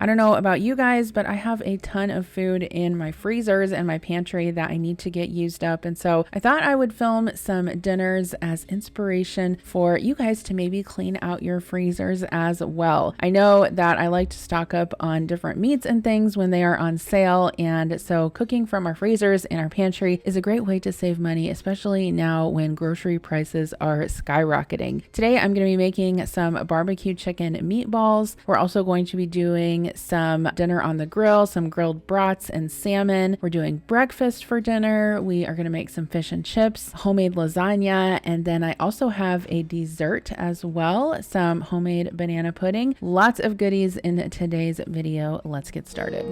I don't know about you guys, but I have a ton of food in my freezers and my pantry that I need to get used up. And so I thought I would film some dinners as inspiration for you guys to maybe clean out your freezers as well. I know that I like to stock up on different meats and things when they are on sale. And so cooking from our freezers and our pantry is a great way to save money, especially now when grocery prices are skyrocketing. Today, I'm going to be making some barbecue chicken meatballs. We're also going to be doing some dinner on the grill, some grilled brats and salmon. We're doing breakfast for dinner. We are going to make some fish and chips, homemade lasagna, and then I also have a dessert as well, some homemade banana pudding. Lots of goodies in today's video. Let's get started.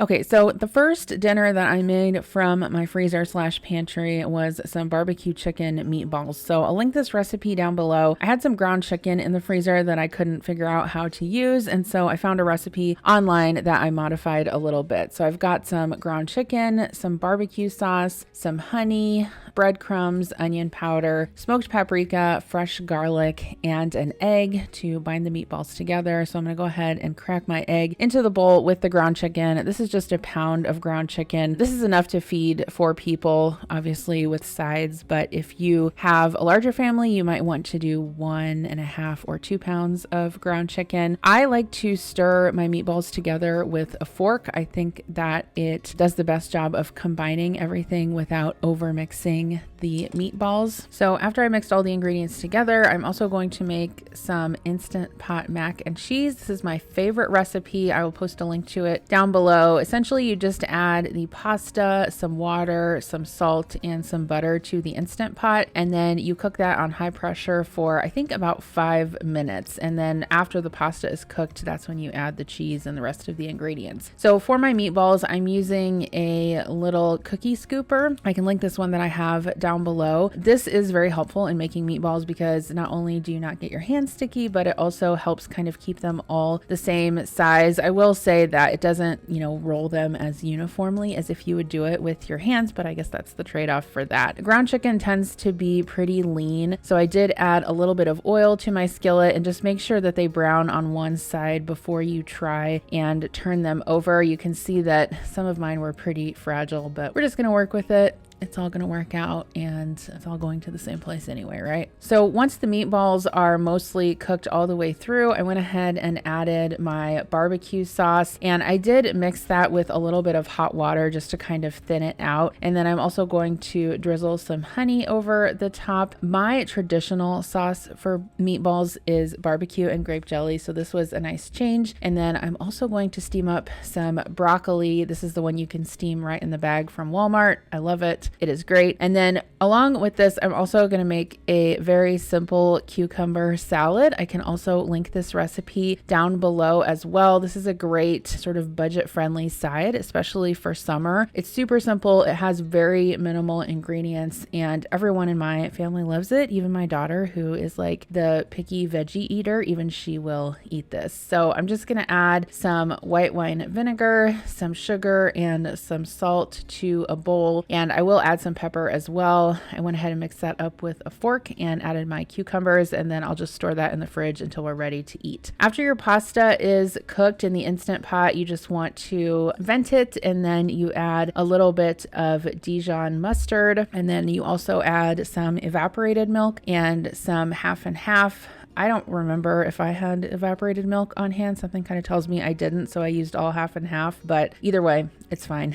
Okay, so the first dinner that I made from my freezer / pantry was some barbecue chicken meatballs. So I'll link this recipe down below. I had some ground chicken in the freezer that I couldn't figure out how to use. And so I found a recipe online that I modified a little bit. So I've got some ground chicken, some barbecue sauce, some honey, breadcrumbs, onion powder, smoked paprika, fresh garlic, and an egg to bind the meatballs together. So I'm going to go ahead and crack my egg into the bowl with the ground chicken. This is just a pound of ground chicken. This is enough to feed 4 people, obviously with sides, but if you have a larger family, you might want to do 1.5 or 2 pounds of ground chicken. I like to stir my meatballs together with a fork. I think that it does the best job of combining everything without over mixing the meatballs. So after I mixed all the ingredients together, I'm also going to make some Instant Pot mac and cheese. This is my favorite recipe. I will post a link to it down below. Essentially, you just add the pasta, some water, some salt, and some butter to the Instant Pot, and then you cook that on high pressure for I think about 5 minutes. And then after the pasta is cooked, that's when you add the cheese and the rest of the ingredients. So for my meatballs, I'm using a little cookie scooper. I can link this one that I have down below. This is very helpful in making meatballs because not only do you not get your hands sticky, but it also helps kind of keep them all the same size. I will say that it doesn't, roll them as uniformly as if you would do it with your hands, but I guess that's the trade-off for that. Ground chicken tends to be pretty lean, so I did add a little bit of oil to my skillet and just make sure that they brown on one side before you try and turn them over. You can see that some of mine were pretty fragile, but we're just going to work with it. It's all going to work out and it's all going to the same place anyway, right? So once the meatballs are mostly cooked all the way through, I went ahead and added my barbecue sauce, and I did mix that with a little bit of hot water just to kind of thin it out. And then I'm also going to drizzle some honey over the top. My traditional sauce for meatballs is barbecue and grape jelly, so this was a nice change. And then I'm also going to steam up some broccoli. This is the one you can steam right in the bag from Walmart. I love it. It is great. And then along with this, I'm also going to make a very simple cucumber salad. I can also link this recipe down below as well. This is a great sort of budget-friendly side, especially for summer. It's super simple. It has very minimal ingredients and everyone in my family loves it. Even my daughter, who is like the picky veggie eater, even she will eat this. So I'm just going to add some white wine vinegar, some sugar, and some salt to a bowl. And I will add some pepper as well. I went ahead and mixed that up with a fork and added my cucumbers, and then I'll just store that in the fridge until we're ready to eat. After your pasta is cooked in the Instant Pot, you just want to vent it, and then you add a little bit of Dijon mustard, and then you also add some evaporated milk and some half and half. I don't remember if I had evaporated milk on hand. Something kind of tells me I didn't, so I used all half and half, but either way, it's fine.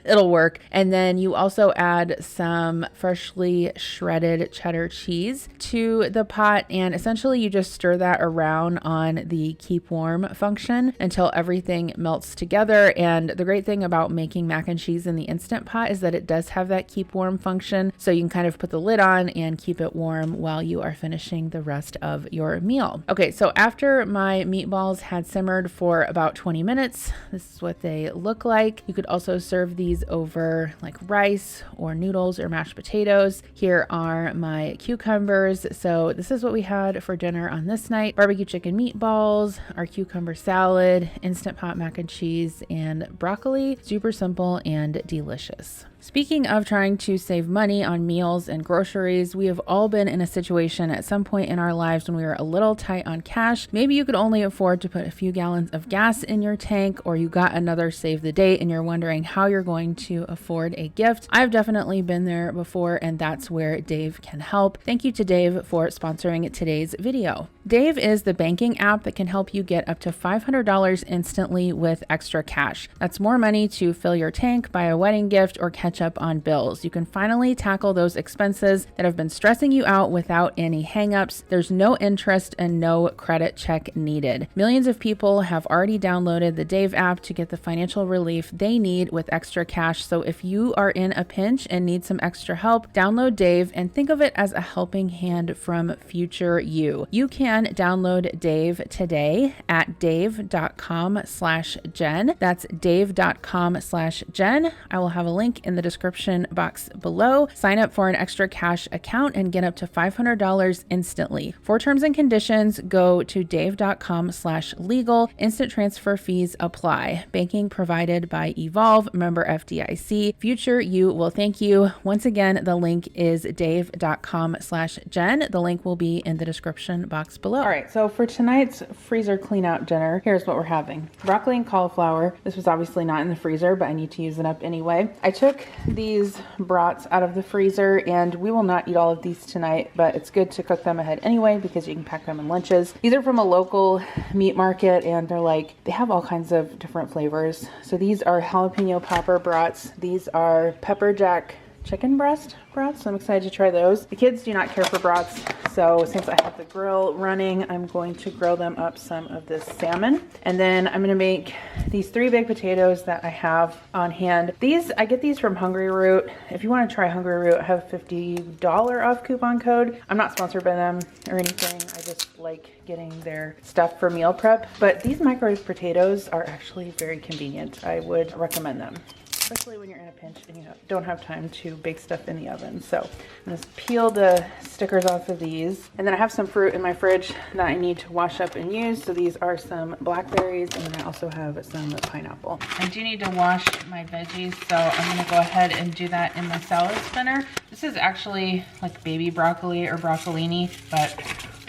It'll work. And then you also add some freshly shredded cheddar cheese to the pot, and essentially you just stir that around on the keep warm function until everything melts together. And the great thing about making mac and cheese in the Instant Pot is that it does have that keep warm function, so you can kind of put the lid on and keep it warm while you are finishing the rest of your meal. Okay, so after my meatballs had simmered for about 20 minutes, this is what they look like. You could also serve these over like rice or noodles or mashed potatoes. Here are my cucumbers. So this is what we had for dinner on this night: barbecue chicken meatballs, our cucumber salad, Instant Pot mac and cheese, and broccoli. Super simple and delicious. Speaking of trying to save money on meals and groceries, we have all been in a situation at some point in our lives when we were a little tight on cash. Maybe you could only afford to put a few gallons of gas in your tank, or you got another save the date and you're wondering how you're going to afford a gift. I've definitely been there before, and that's where Dave can help. Thank you to Dave for sponsoring today's video. Dave is the banking app that can help you get up to $500 instantly with extra cash. That's more money to fill your tank, buy a wedding gift, or catch up on bills. You can finally tackle those expenses that have been stressing you out without any hangups. There's no interest and no credit check needed. Millions of people have already downloaded the Dave app to get the financial relief they need with extra cash. So if you are in a pinch and need some extra help, download Dave and think of it as a helping hand from future you. You can download Dave today at dave.com/Jen. That's dave.com/Jen. I will have a link in the description box below. Sign up for an extra cash account and get up to $500 instantly. For terms and conditions, go to dave.com/legal. Instant transfer fees apply. Banking provided by Evolve, member FDIC. Future you will thank you. Once again, the link is dave.com/Jen. The link will be in the description box below. All right, so for tonight's freezer clean out dinner, here's what we're having. Broccoli and cauliflower. This was obviously not in the freezer, but I need to use it up anyway. I took these brats out of the freezer, and we will not eat all of these tonight, but it's good to cook them ahead anyway because you can pack them in lunches. These are from a local meat market, and they have all kinds of different flavors. So these are jalapeno popper brats. These are pepper jack chicken breast brats, so I'm excited to try those. The kids do not care for brats, so since I have the grill running, I'm going to grill them up some of this salmon. And then I'm gonna make these 3 baked potatoes that I have on hand. I get these from Hungry Root. If you wanna try Hungry Root, I have a $50 off coupon code. I'm not sponsored by them or anything. I just like getting their stuff for meal prep. But these microwave potatoes are actually very convenient. I would recommend them, especially when you're in a pinch and you don't have time to bake stuff in the oven. So I'm gonna peel the stickers off of these. And then I have some fruit in my fridge that I need to wash up and use. So these are some blackberries, and then I also have some pineapple. I do need to wash my veggies, so I'm gonna go ahead and do that in the salad spinner. This is actually like baby broccoli or broccolini, but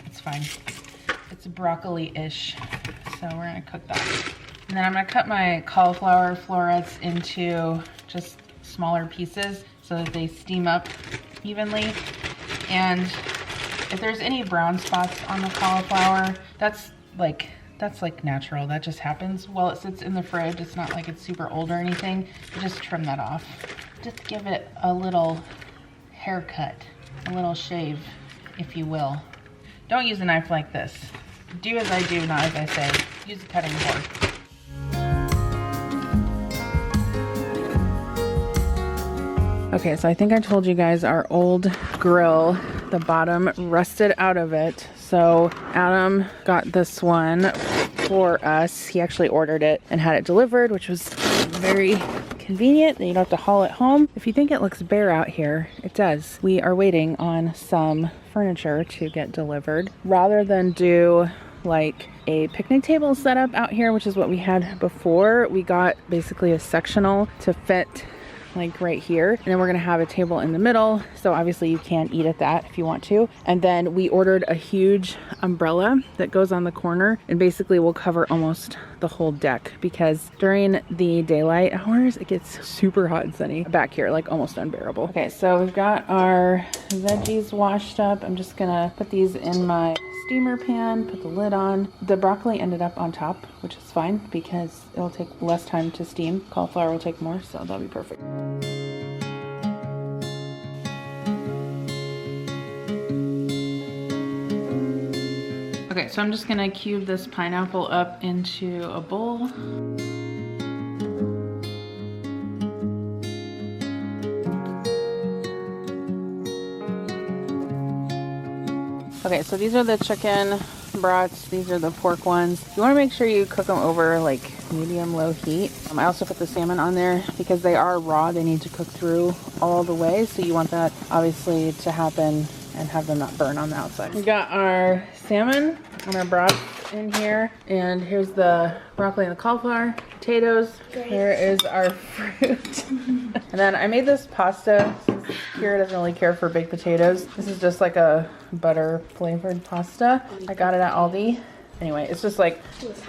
it's fine. It's broccoli-ish, so we're gonna cook that. And then I'm gonna cut my cauliflower florets into just smaller pieces so that they steam up evenly. And if there's any brown spots on the cauliflower, that's like natural. That just happens while it sits in the fridge. It's not like it's super old or anything. Just trim that off. Just give it a little haircut, a little shave, if you will. Don't use a knife like this. Do as I do, not as I say. Use a cutting board. Okay, so I think I told you guys our old grill, the bottom rusted out of it. So Adam got this one for us. He actually ordered it and had it delivered, which was very convenient. Then you don't have to haul it home. If you think it looks bare out here, it does. We are waiting on some furniture to get delivered. Rather than do like a picnic table setup out here, which is what we had before, we got basically a sectional to fit like right here, and then we're gonna have a table in the middle, so obviously you can eat at that if you want to. And then we ordered a huge umbrella that goes on the corner and basically will cover almost the whole deck, because during the daylight hours it gets super hot and sunny back here, like almost unbearable. Okay, so we've got our veggies washed up. I'm just gonna put these in my steamer pan, put the lid on. The broccoli ended up on top, which is fine because it'll take less time to steam. Cauliflower will take more, so that'll be perfect. Okay, so I'm just gonna cube this pineapple up into a bowl. Okay, so these are the chicken brats. These are the pork ones. You want to make sure you cook them over like medium-low heat. I also put the salmon on there because they are raw. They need to cook through all the way. So you want that obviously to happen and have them not burn on the outside. We got our salmon and our brats in here. And here's the broccoli and the cauliflower, potatoes. Here is our fruit. And then I made this pasta. Since Kira doesn't really care for baked potatoes. This is just like a butter flavored pasta. I got it at Aldi. Anyway, it's just like,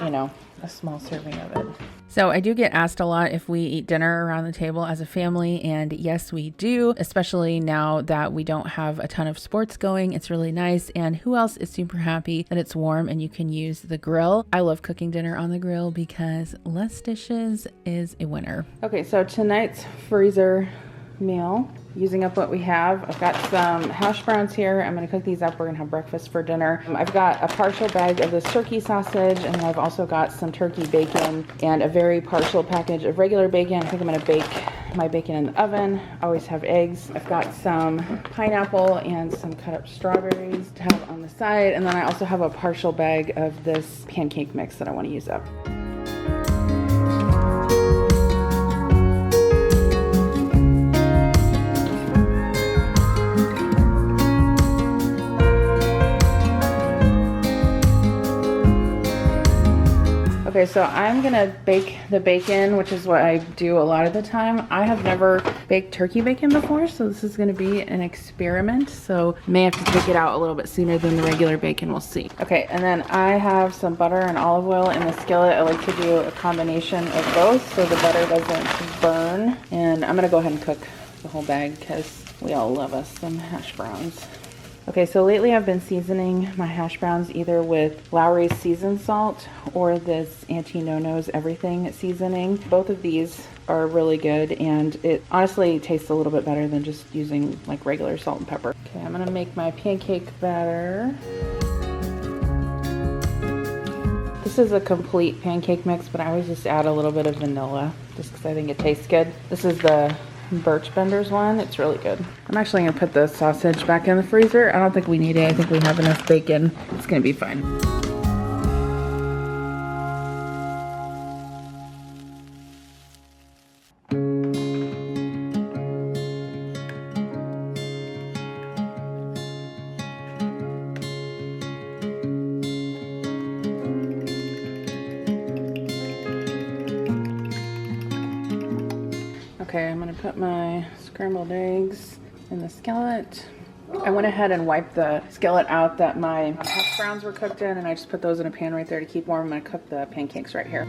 you know, a small serving of it. So I do get asked a lot if we eat dinner around the table as a family, and yes, we do, especially now that we don't have a ton of sports going. It's really nice, and who else is super happy that it's warm and you can use the grill? I love cooking dinner on the grill because less dishes is a winner. Okay, so tonight's freezer meal, using up what we have. I've got some hash browns here. I'm going to cook these up. We're going to have breakfast for dinner. I've got a partial bag of this turkey sausage, and then I've also got some turkey bacon and a very partial package of regular bacon. I think I'm going to bake my bacon in the oven. I always have eggs. I've got some pineapple and some cut up strawberries to have on the side, and then I also have a partial bag of this pancake mix that I want to use up. Okay, so I'm gonna bake the bacon, which is what I do a lot of the time. I have never baked turkey bacon before, so this is gonna be an experiment. So may have to take it out a little bit sooner than the regular bacon, we'll see. Okay, and then I have some butter and olive oil in the skillet. I like to do a combination of both so the butter doesn't burn. And I'm gonna go ahead and cook the whole bag because we all love us some hash browns. Okay, so lately I've been seasoning my hash browns either with Lowry's seasoned salt or this Auntie No-No's everything seasoning. Both of these are really good, and it honestly tastes a little bit better than just using like regular salt and pepper. Okay, I'm gonna make my pancake batter. This is a complete pancake mix, but I always just add a little bit of vanilla just because I think it tastes good. This is the Birch Benders one. It's really good. I'm actually gonna put the sausage back in the freezer. I don't think we need it. I think we have enough bacon. It's gonna be fine. Okay, I'm gonna put my scrambled eggs in the skillet. I went ahead and wiped the skillet out that my hash browns were cooked in, and I just put those in a pan right there to keep warm. I'm gonna cook the pancakes right here.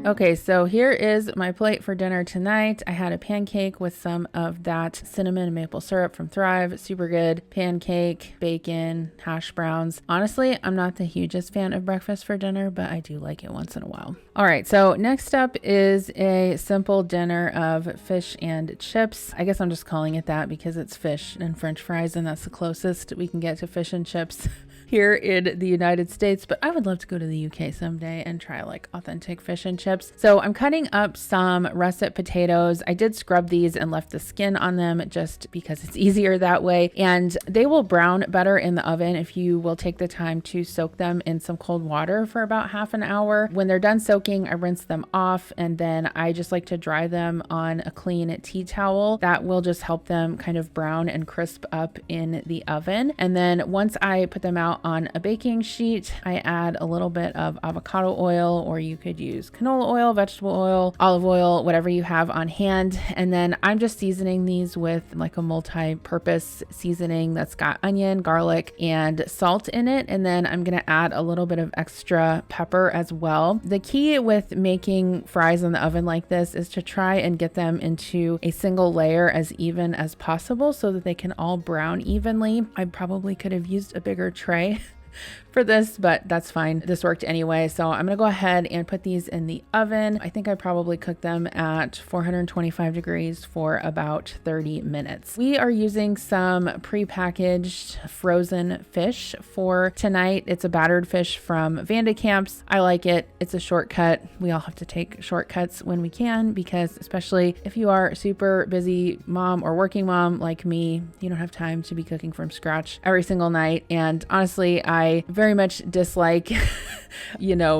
Okay, so here is my plate for dinner tonight. I had a pancake with some of that cinnamon and maple syrup from Thrive. Super good. Pancake, bacon, hash browns. Honestly, I'm not the hugest fan of breakfast for dinner, but I do like it once in a while. All right, so next up is a simple dinner of fish and chips. I guess I'm just calling it that because it's fish and French fries, and that's the closest we can get to fish and chips here in the United States, but I would love to go to the UK someday and try like authentic fish and chips. So I'm cutting up some russet potatoes. I did scrub these and left the skin on them just because it's easier that way, and they will brown better in the oven if you will take the time to soak them in some cold water for about half an hour. When they're done soaking, I rinse them off, and then I just like to dry them on a clean tea towel. That will just help them kind of brown and crisp up in the oven. And then once I put them out on a baking sheet, I add a little bit of avocado oil, or you could use canola oil, vegetable oil, olive oil, whatever you have on hand. And then I'm just seasoning these with like a multi-purpose seasoning that's got onion, garlic, and salt in it. And then I'm going to add a little bit of extra pepper as well. The key with making fries in the oven like this is to try and get them into a single layer as even as possible so that they can all brown evenly. I probably could have used a bigger tray for this, but that's fine. This worked anyway. So I'm gonna go ahead and put these in the oven. I think I probably cooked them at 425 degrees for about 30 minutes. We are using some prepackaged frozen fish for tonight. It's a battered fish from Vandekamps. I like it. It's a shortcut. We all have to take shortcuts when we can, because especially if you are a super busy mom or working mom like me, you don't have time to be cooking from scratch every single night. And honestly, I I very much dislike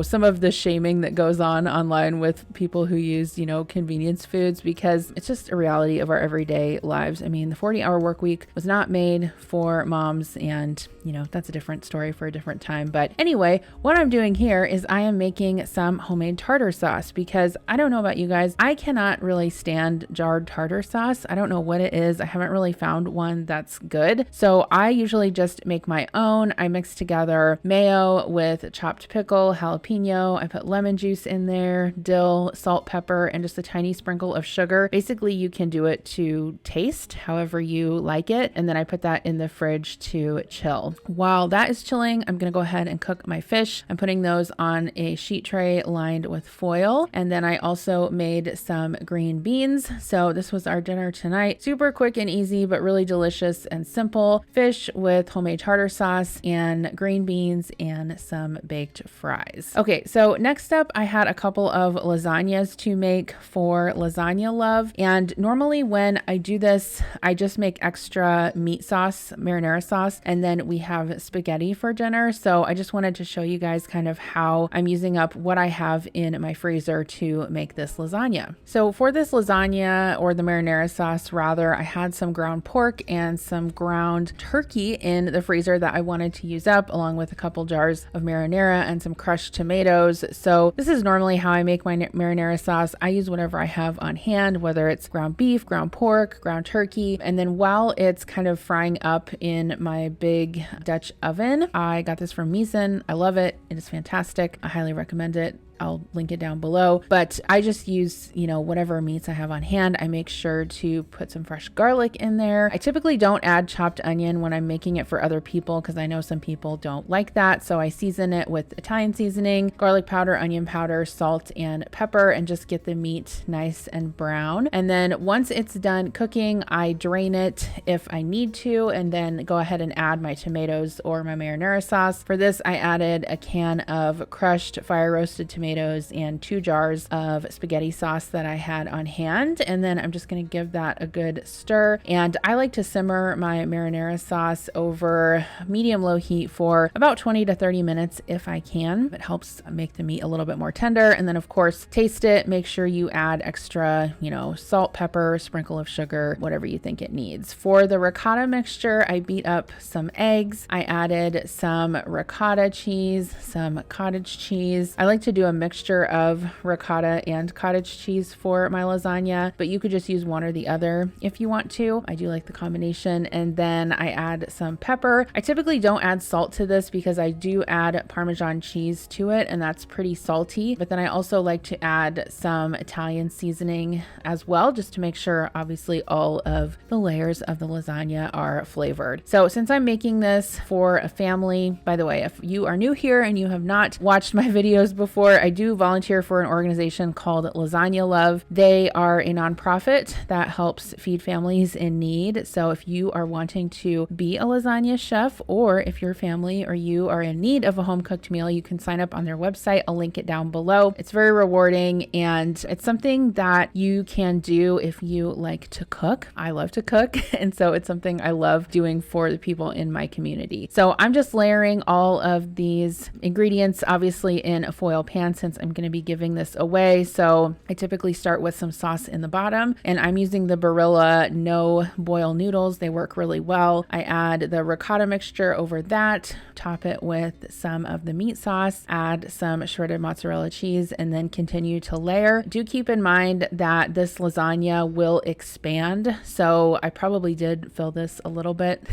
some of the shaming that goes on online with people who use, convenience foods, because it's just a reality of our everyday lives. I mean, the 40-hour work week was not made for moms, and, that's a different story for a different time. But anyway, what I'm doing here is I am making some homemade tartar sauce, because I don't know about you guys, I cannot really stand jarred tartar sauce. I don't know what it is. I haven't really found one that's good. So I usually just make my own. I mix together mayo with chopped pickle, jalapeno. I put lemon juice in there, dill, salt, pepper, and just a tiny sprinkle of sugar. Basically, you can do it to taste however you like it. And then I put that in the fridge to chill. While that is chilling, I'm going to go ahead and cook my fish. I'm putting those on a sheet tray lined with foil. And then I also made some green beans. So this was our dinner tonight. Super quick and easy, but really delicious and simple. Fish with homemade tartar sauce and green beans and some baked fries. Okay, so next up, I had a couple of lasagnas to make for Lasagna Love. And normally when I do this, I just make extra meat sauce, marinara sauce, and then we have spaghetti for dinner. So I just wanted to show you guys kind of how I'm using up what I have in my freezer to make this lasagna. So for this lasagna, or the marinara sauce rather, I had some ground pork and some ground turkey in the freezer that I wanted to use up, along with a couple jars of marinara and some crushed tomatoes. So this is normally how I make my marinara sauce. I use whatever I have on hand, whether it's ground beef, ground pork, ground turkey. And then while it's kind of frying up in my big Dutch oven, I got this from Misen. I love it. It is fantastic. I highly recommend it. I'll link it down below, but I just use, whatever meats I have on hand. I make sure to put some fresh garlic in there. I typically don't add chopped onion when I'm making it for other people, because I know some people don't like that. So I season it with Italian seasoning, garlic powder, onion powder, salt, and pepper, and just get the meat nice and brown. And then once it's done cooking, I drain it if I need to, and then go ahead and add my tomatoes or my marinara sauce. For this, I added a can of crushed fire roasted tomatoes and 2 jars of spaghetti sauce that I had on hand. And then I'm just going to give that a good stir. And I like to simmer my marinara sauce over medium-low heat for about 20 to 30 minutes if I can. It helps make the meat a little bit more tender. And then of course, taste it. Make sure you add extra, salt, pepper, sprinkle of sugar, whatever you think it needs. For the ricotta mixture, I beat up some eggs. I added some ricotta cheese, some cottage cheese. I like to do a mixture of ricotta and cottage cheese for my lasagna, but you could just use one or the other if you want to. I do like the combination. And then I add some pepper. I typically don't add salt to this because I do add Parmesan cheese to it, and that's pretty salty. But then I also like to add some Italian seasoning as well, just to make sure obviously all of the layers of the lasagna are flavored. So since I'm making this for a family, by the way, if you are new here and you have not watched my videos before, I do volunteer for an organization called Lasagna Love. They are a nonprofit that helps feed families in need. So if you are wanting to be a lasagna chef, or if your family or you are in need of a home cooked meal, you can sign up on their website. I'll link it down below. It's very rewarding, and it's something that you can do if you like to cook. I love to cook, and so it's something I love doing for the people in my community. So I'm just layering all of these ingredients, obviously in a foil pan, since I'm going to be giving this away. So I typically start with some sauce in the bottom, and I'm using the Barilla no boil noodles. They work really well. I add the ricotta mixture over that, top it with some of the meat sauce, add some shredded mozzarella cheese, and then continue to layer. Do keep in mind that this lasagna will expand. So I probably did fill this a little bit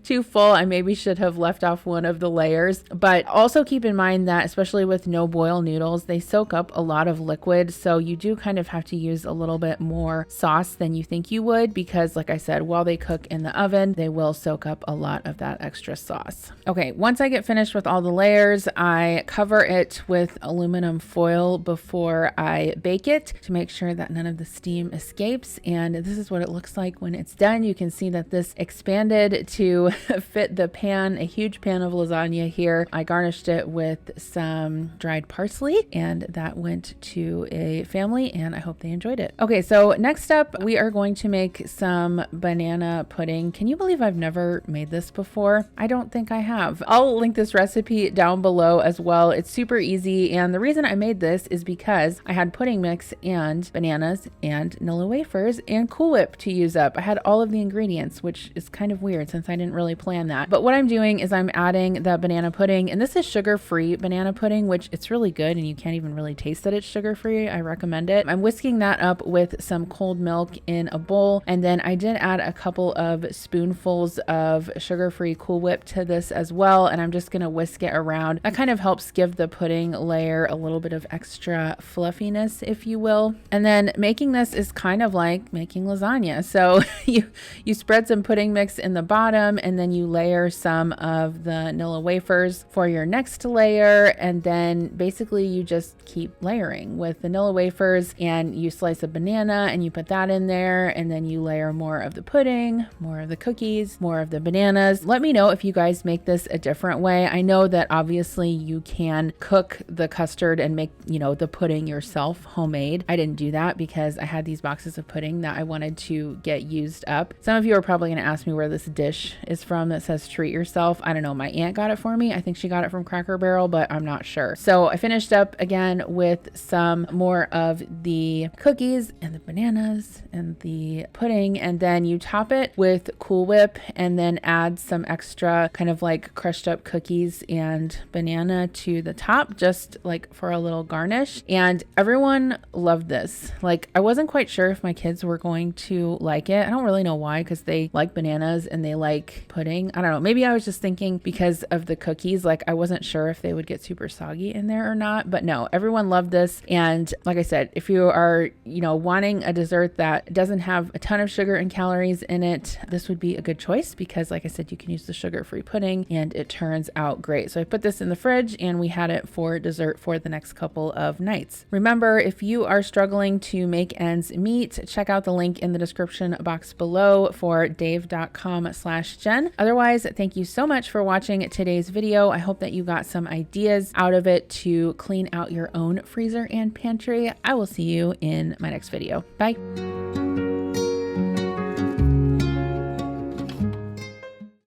too full. I maybe should have left off one of the layers, but also keep in mind that especially with no boil noodles, they soak up a lot of liquid. So you do kind of have to use a little bit more sauce than you think you would, because like I said, while they cook in the oven, they will soak up a lot of that extra sauce. Okay, once I get finished with all the layers, I cover it with aluminum foil before I bake it to make sure that none of the steam escapes. And this is what it looks like when it's done. You can see that this expanded to fit the pan, a huge pan of lasagna here. I garnished it with some dried parsley recipe, and that went to a family and I hope they enjoyed it. Okay, so next up we are going to make some banana pudding. Can you believe I've never made this before? I don't think I have. I'll link this recipe down below as well. It's super easy, and the reason I made this is because I had pudding mix and bananas and Nilla wafers and Cool Whip to use up. I had all of the ingredients, which is kind of weird since I didn't really plan that. But what I'm doing is I'm adding the banana pudding, and this is sugar-free banana pudding, which it's really good and you can't even really taste that it's sugar-free. I recommend it. I'm whisking that up with some cold milk in a bowl, and then I did add a couple of spoonfuls of sugar-free Cool Whip to this as well, and I'm just gonna whisk it around. That kind of helps give the pudding layer a little bit of extra fluffiness, if you will. And then making this is kind of like making lasagna. So you spread some pudding mix in the bottom, and then you layer some of the Nilla wafers for your next layer, and then basically you just keep layering with the Nilla wafers, and you slice a banana and you put that in there, and then you layer more of the pudding, more of the cookies, more of the bananas. Let me know if you guys make this a different way. I know that obviously you can cook the custard and make, you know, the pudding yourself homemade. I didn't do that because I had these boxes of pudding that I wanted to get used up. Some of you are probably going to ask me where this dish is from that says treat yourself. I don't know. My aunt got it for me. I think she got it from Cracker Barrel, but I'm not sure. So I finished up again with some more of the cookies and the bananas and the pudding, and then you top it with Cool Whip and then add some extra kind of like crushed up cookies and banana to the top, just like for a little garnish. And everyone loved this. Like, I wasn't quite sure if my kids were going to like it. I don't really know why, because they like bananas and they like pudding. I don't know. Maybe I was just thinking because of the cookies, like I wasn't sure if they would get super soggy in there or not, but no, everyone loved this. And like I said, if you are, you know, wanting a dessert that doesn't have a ton of sugar and calories in it, this would be a good choice because like I said, you can use the sugar-free pudding and it turns out great. So I put this in the fridge and we had it for dessert for the next couple of nights. Remember, if you are struggling to make ends meet, check out the link in the description box below for dave.com/Jen. Otherwise, thank you so much for watching today's video. I hope that you got some ideas out of it to clean out your own freezer and pantry. I will see you in my next video. Bye.